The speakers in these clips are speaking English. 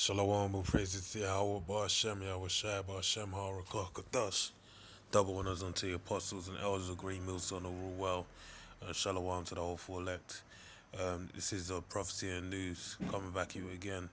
Shalom, and praises to Yahweh, Ba'ashem, Yahweh Shai, Ba'ashem, Harakah, Kadash. Double honors unto the apostles and elders of Green Millstone of Rule Well. Shalom to the whole full elect. This is a prophecy and news coming back here again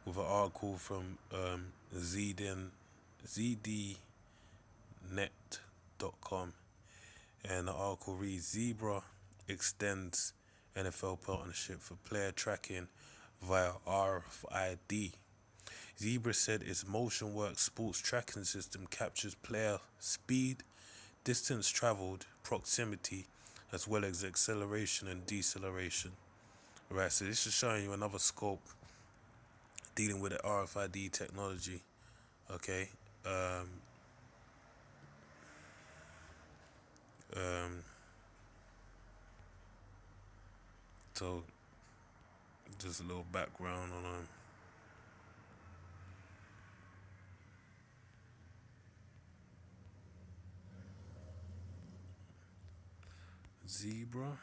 with an article from zdnet.com. And the article reads, Zebra extends NFL partnership for player tracking via RFID. Zebra said its MotionWorks sports tracking system captures player speed, distance traveled, proximity, as well as acceleration and deceleration. Alright, so this is showing you another scope dealing with the RFID technology. Okay. Um, um, so just a little background on Zebra.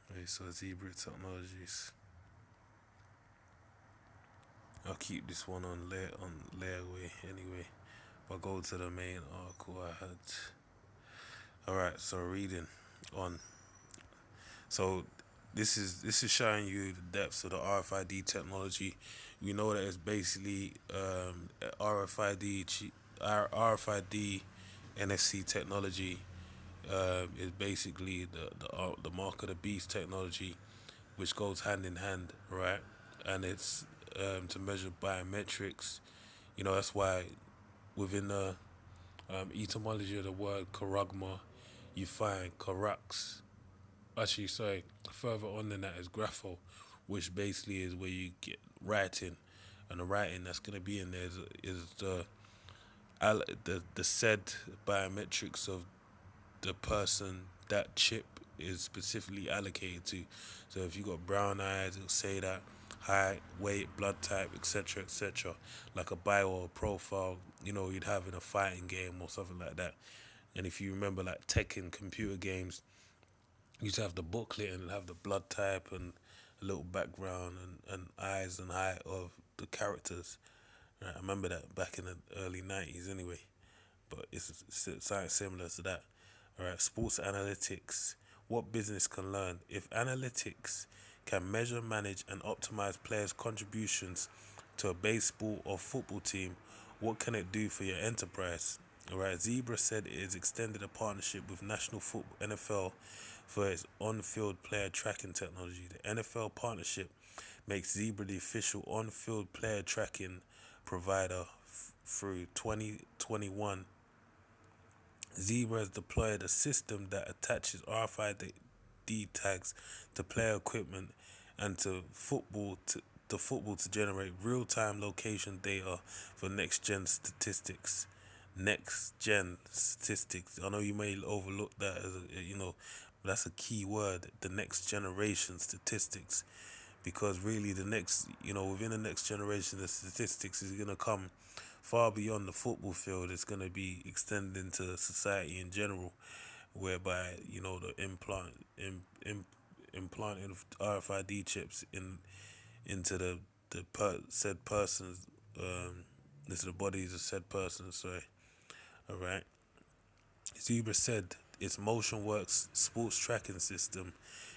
Okay, so Zebra Technologies. I'll keep this one on layaway anyway. I'll go to the main article I had. Alright, so reading on. So this is showing you the depths of the RFID technology. We know that it's basically RFID NFC technology is basically the mark of the beast technology, which goes hand in hand, right? And it's to measure biometrics. That's why within the etymology of the word charagma, you find charax. Actually, sorry, further on than that is grapho, which basically is where you get writing, and the writing that's going to be in there is the said biometrics of the person that chip is specifically allocated to. So if you got brown eyes, it'll say that height, weight, blood type, etc., etc., like a bio or profile, you'd have in a fighting game or something like that. And if you remember, like Tekken computer games, you used to have the booklet and have the blood type and a little background and eyes and height of the characters. Right, I remember that back in the early 90s anyway, but it's something similar to that. All right, sports analytics. What business can learn? If analytics can measure, manage, and optimize players' contributions to a baseball or football team, what can it do for your enterprise? All right, Zebra said it has extended a partnership with National Football NFL for its on-field player tracking technology. The NFL partnership makes Zebra the official on-field player tracking provider through 2021. Zebra has deployed a system that attaches RFID tags to player equipment and to football to generate real-time location data for next-gen statistics. Next-gen statistics. I know you may overlook that as but that's a key word. The next generation statistics, because really within the next generation, the statistics is gonna come far beyond the football field. It's going to be extended into society in general, whereby the implanting of RFID chips into said persons, into the bodies of said persons. Sorry, all right. Zebra said its MotionWorks sports tracking system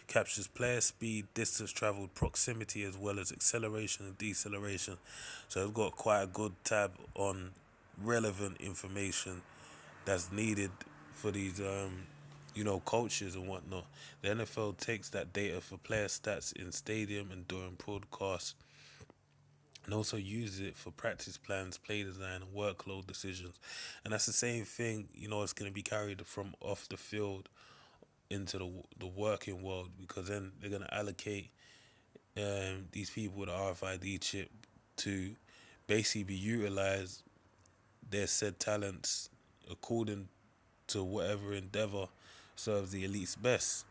captures player speed, distance traveled, proximity, as well as acceleration and deceleration. So it's got quite a good tab on relevant information that's needed for these coaches and whatnot. The NFL takes that data for player stats in stadium and during broadcasts, and also uses it for practice plans, play design, and workload decisions. And that's the same thing, it's going to be carried from off the field into the working world, because then they're going to allocate these people with the RFID chip to basically be utilized their said talents according to whatever endeavor serves the elites best.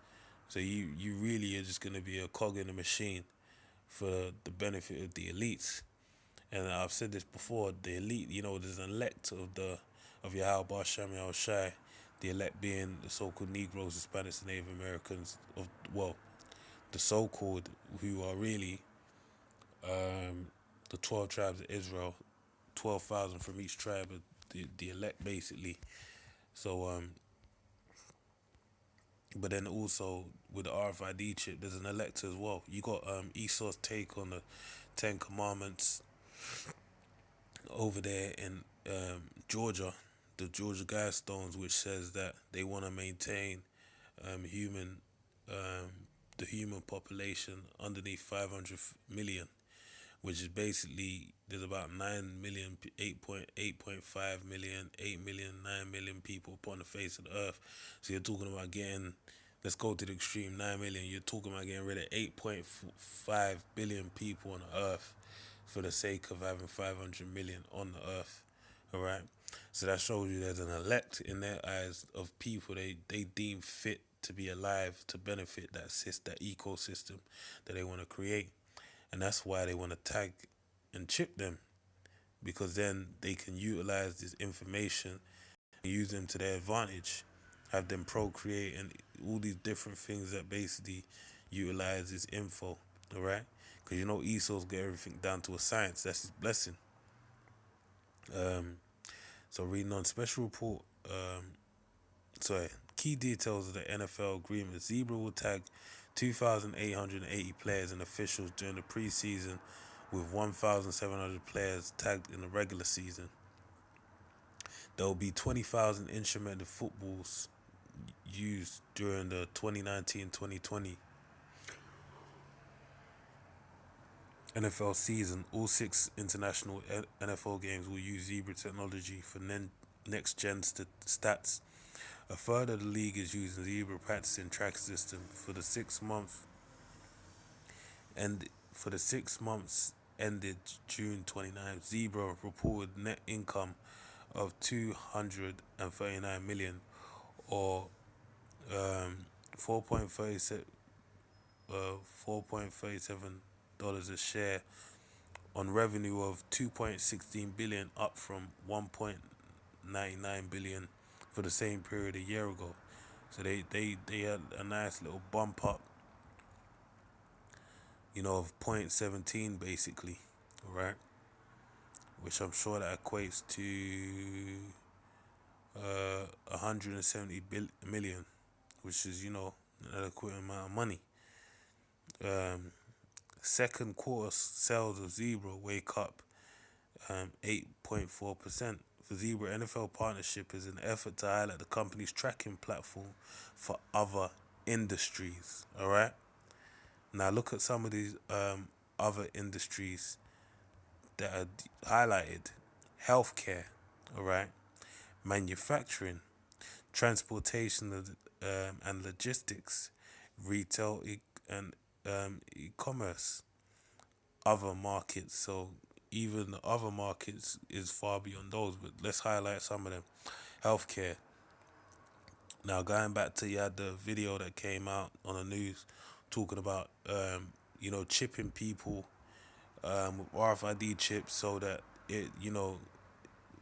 So you really are just going to be a cog in the machine for the benefit of the elites. And I've said this before, the elite, there's an elect of Yahweh Shem Shai The elect being the so-called Negroes, Hispanics, and Native Americans of, well, the so-called, who are really the 12 tribes of Israel, 12,000 from each tribe, of the elect basically. So but then also with the RFID chip, there's an elect as well. You got Esau's take on the Ten Commandments over there in Georgia, the Georgia Guidestones, which says that they want to maintain human the human population underneath 500 million, which is basically there's about 9 million, 8.5 million, 8 million, 9 million people upon the face of the earth. So you're talking about getting, let's go to the extreme, 9 million. You're talking about getting rid of 8.5 billion people on the earth for the sake of having 500 million on the earth. All right. So that shows you there's an elect in their eyes of people they deem fit to be alive to benefit that ecosystem that they want to create. And that's why they want to tag and chip them, because then they can utilize this information and use them to their advantage, have them procreate and all these different things that basically utilize this info. All right, because you know Esau's got everything down to a science. That's his blessing. Um, so reading on special report. Sorry, key details of the NFL agreement. Zebra will tag 2,880 players and officials during the preseason, with 1,700 players tagged in the regular season. There will be 20,000 instrumented footballs used during the 2019-2020 NFL season. All six international NFL games will use Zebra technology for next-gen stats. A third of the league is using Zebra practicing track system for the 6 month and for the 6 months ended June 29th. Zebra reported net income of 239 million, or 4.37 $4.37 a share on revenue of 2.16 billion, up from 1.99 billion for the same period a year ago. So they had a nice little bump up, of 0.17 basically, right? Which I'm sure that equates to 170 million, which is an adequate amount of money. Second quarter sales of Zebra wake up 8.4%. For Zebra, NFL partnership is an effort to highlight the company's tracking platform for other industries. All right. Now look at some of these other industries that are highlighted: healthcare, all right, manufacturing, transportation and logistics, retail and e-commerce, other markets. So even the other markets is far beyond those, but let's highlight some of them. Healthcare. Now going back to, you had the video that came out on the news talking about chipping people with RFID chips, so that it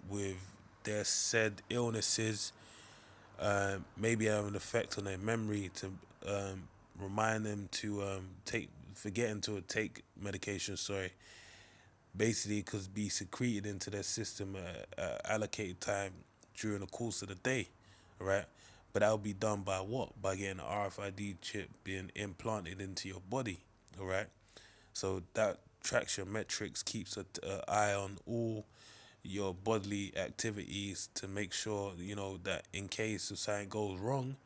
with their said illnesses maybe have an effect on their memory to remind them to forgetting to take medication. Sorry, basically, because be secreted into their system at allocated time during the course of the day, right? But that will be done by what? By getting an RFID chip being implanted into your body, all right? So that tracks your metrics, keeps an eye on all your bodily activities to make sure that in case if something goes wrong,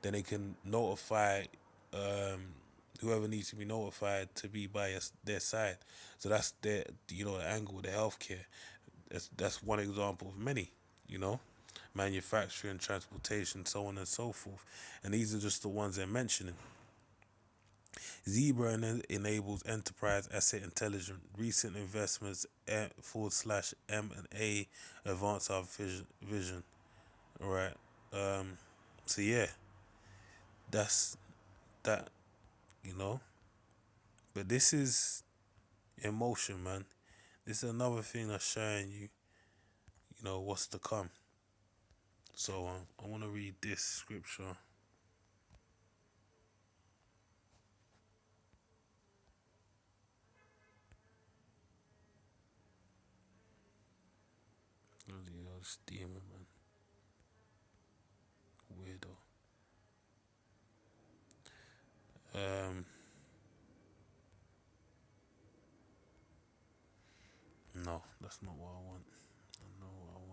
then they can notify um, whoever needs to be notified to be by their side. So that's their the angle of the healthcare. That's one example of many. You know, manufacturing, transportation, so on and so forth. And these are just the ones they're mentioning. Zebra enables enterprise asset intelligence. Recent investments /M&A advance our vision. All right. So yeah, that's that. You know. But this is emotion, man. This is another thing that's showing you, what's to come. So I want to read this scripture. Bloody hell, this demon, man. Weirdo. Um, no, that's not what I want. I know what I want.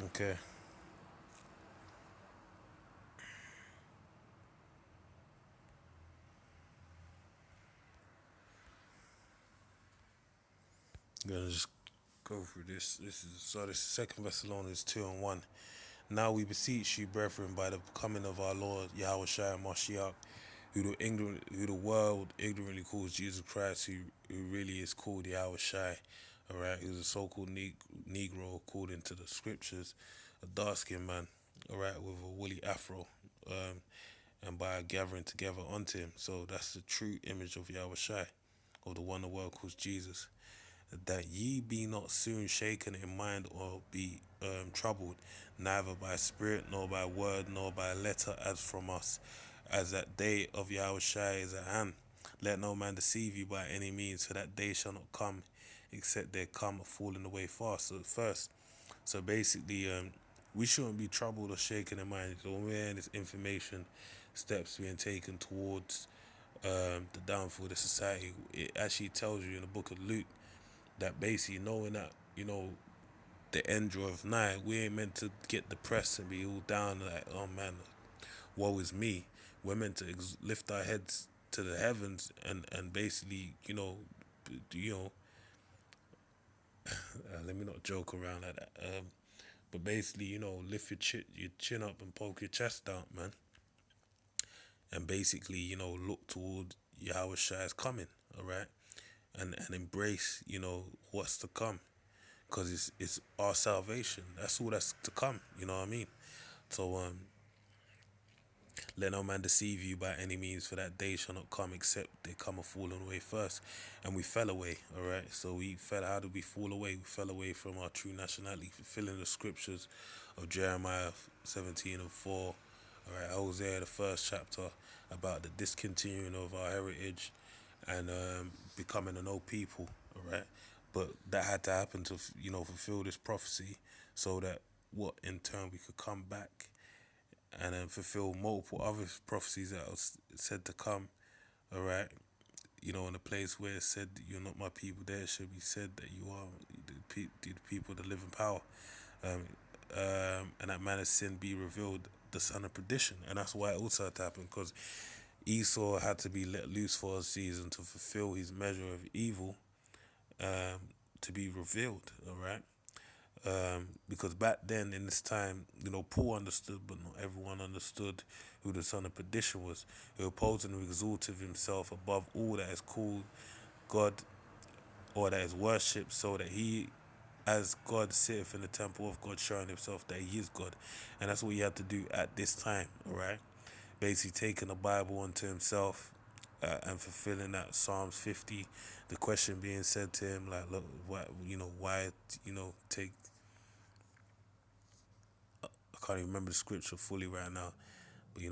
Okay. I'm gonna just go through this. This is Second Thessalonians 2:1. Now we beseech you, brethren, by the coming of our Lord Yahweh Shai Mashiach, who the world ignorantly calls Jesus Christ, who really is called Yahweh Shai, all right, who's a so-called Negro according to the scriptures, a dark-skinned man, all right, with a woolly afro, um, and by gathering together unto him. So that's the true image of Yahweh Shai, of the one the world calls Jesus, that ye be not soon shaken in mind or be troubled, neither by spirit, nor by word, nor by letter as from us, as that day of Yahweh Shai is at hand. Let no man deceive you by any means, for that day shall not come except there come a falling away fast. So first, so basically, we shouldn't be troubled or shaken in mind. So when we're hearing this information, steps being taken towards the downfall of the society, it actually tells you in the book of Luke that basically knowing that the end of night, we ain't meant to get depressed and be all down like, oh man, woe is me. We're meant to lift our heads to the heavens and basically you know let me not joke around like that. But basically, lift your chin up and poke your chest out, man, and basically, look toward Yahweh Shai's coming, all right, and embrace, what's to come, because it's our salvation. That's all that's to come. You know what I mean? So let no man deceive you by any means, for that day shall not come except they come a falling away first. And we fell away, all right? So we fell. How did we fall away? We fell away from our true nationality, fulfilling the scriptures of Jeremiah 17:4, all right? Hosea, the first chapter, about the discontinuing of our heritage and becoming an old people, all right? But that had to happen to, fulfill this prophecy so that what in turn we could come back and then fulfill multiple other prophecies that was said to come. All right, in a place where it said you're not my people, there it should be said that you are the people that live in power. Um, and that man of sin be revealed, the son of perdition, and that's why it also had to happen because Esau had to be let loose for a season to fulfill his measure of evil, um, to be revealed. All right. Because back then in this time, Paul understood, but not everyone understood who the son of perdition was, who opposed and exalted himself above all that is called God or that is worshipped, so that he, as God, sitteth in the temple of God, showing himself that he is God. And that's what he had to do at this time, all right? Basically taking the Bible unto himself, and fulfilling that Psalms 50, the question being said to him, like, look, why, take, I can't even remember the scripture fully right now, but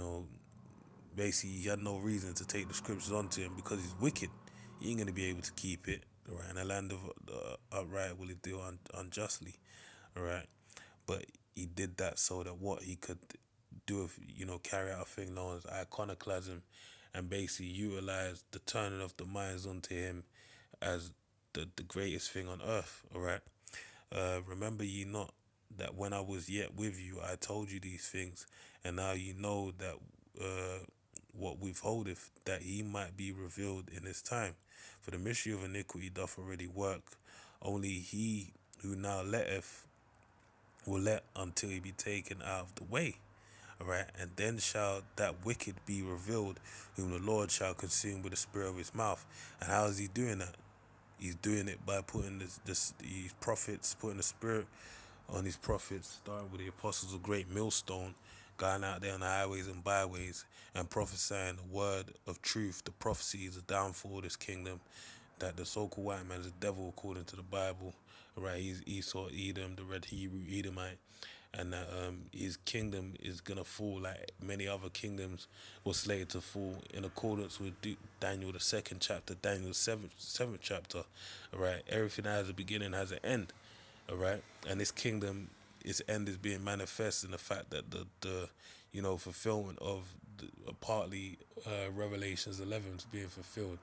basically he had no reason to take the scriptures onto him because he's wicked. He ain't gonna be able to keep it. Right, in the land of the upright will he do unjustly. All right, but he did that so that what he could do, if carry out a thing known as iconoclasm, and basically utilize the turning of the minds onto him as the greatest thing on earth. All right. Remember ye not that when I was yet with you, I told you these things, and now you know that what withholdeth, that he might be revealed in his time. For the mystery of iniquity doth already work. Only he who now letteth will let until he be taken out of the way. All right, and then shall that wicked be revealed, whom the Lord shall consume with the spirit of his mouth. And how is he doing that? He's doing it by putting these prophets, putting the spirit on these prophets, starting with the apostles of great millstone, going out there on the highways and byways and prophesying the word of truth, the prophecies, the downfall of this kingdom, that the so-called white man is the devil according to the Bible. Right, he's Esau, Edom, the red Hebrew Edomite, and that his kingdom is gonna fall like many other kingdoms were slated to fall in accordance with Daniel the second chapter, Daniel the seventh chapter. All right, everything that has a beginning has an end. All right, and this kingdom, its end is being manifest in the fact that the fulfillment of partly Revelations 11 is being fulfilled,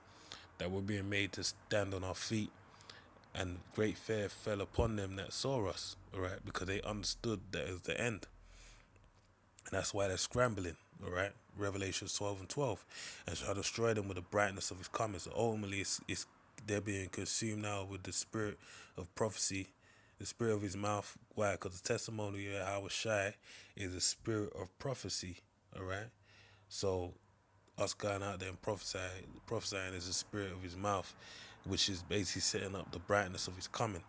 that we're being made to stand on our feet, and great fear fell upon them that saw us, all right, because they understood that it was the end. And that's why they're scrambling, all right? Revelation 12 and 12. And shall destroy them with the brightness of his coming. So ultimately, they're being consumed now with the spirit of prophecy, the spirit of his mouth. Why? Because the testimony of Yahweh Shai is a spirit of prophecy, all right? So us going out there and prophesying is the spirit of his mouth, which is basically setting up the brightness of his coming.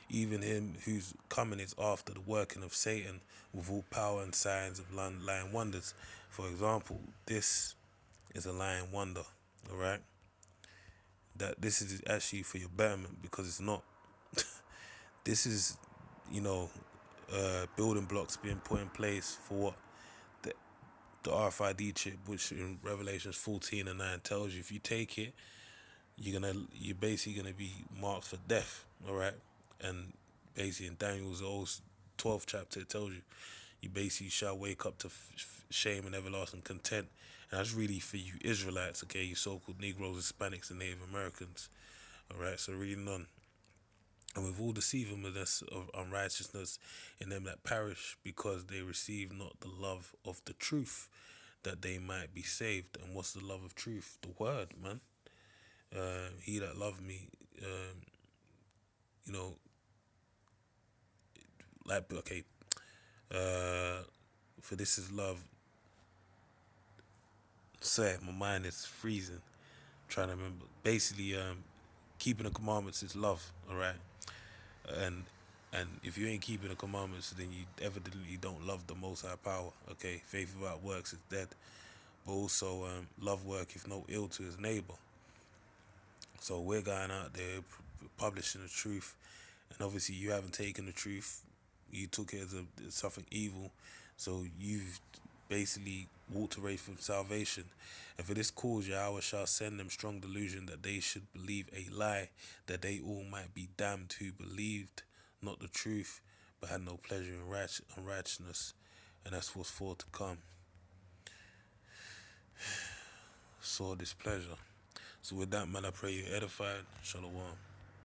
Even him whose coming is after the working of Satan with all power and signs of lying wonders. For example, this is a lying wonder, all right? That this is actually for your betterment, because it's not. This is, you know, building blocks being put in place for what the RFID chip, which in Revelations 14 and 9 tells you, if you take it, you're basically gonna be marked for death, all right? And basically in Daniel's old 12th chapter, it tells you, you basically shall wake up to shame and everlasting content. And that's really for you Israelites, okay, you so-called Negroes, Hispanics, and Native Americans, all right? So reading on. And with all deceivableness of unrighteousness in them that perish, because they receive not the love of the truth, that they might be saved. And what's the love of truth? The word, man. He that loved me, you know, like, okay, for this is love. Say, my mind is freezing. I'm trying to remember. Basically, keeping the commandments is love, all right? And if you ain't keeping the commandments, then you evidently don't love the Most High Power. Okay, faith without works is dead. But also, love worketh no ill to his neighbor. So we're going out there publishing the truth, and obviously you haven't taken the truth. You took it as something evil, so you've basically walked away from salvation. And for this cause Yahweh shall send them strong delusion, that they should believe a lie, that they all might be damned who believed not the truth, but had no pleasure in unrighteousness. And that's what's for to come. Saw displeasure. So with that, man, I pray you edified. Shalom.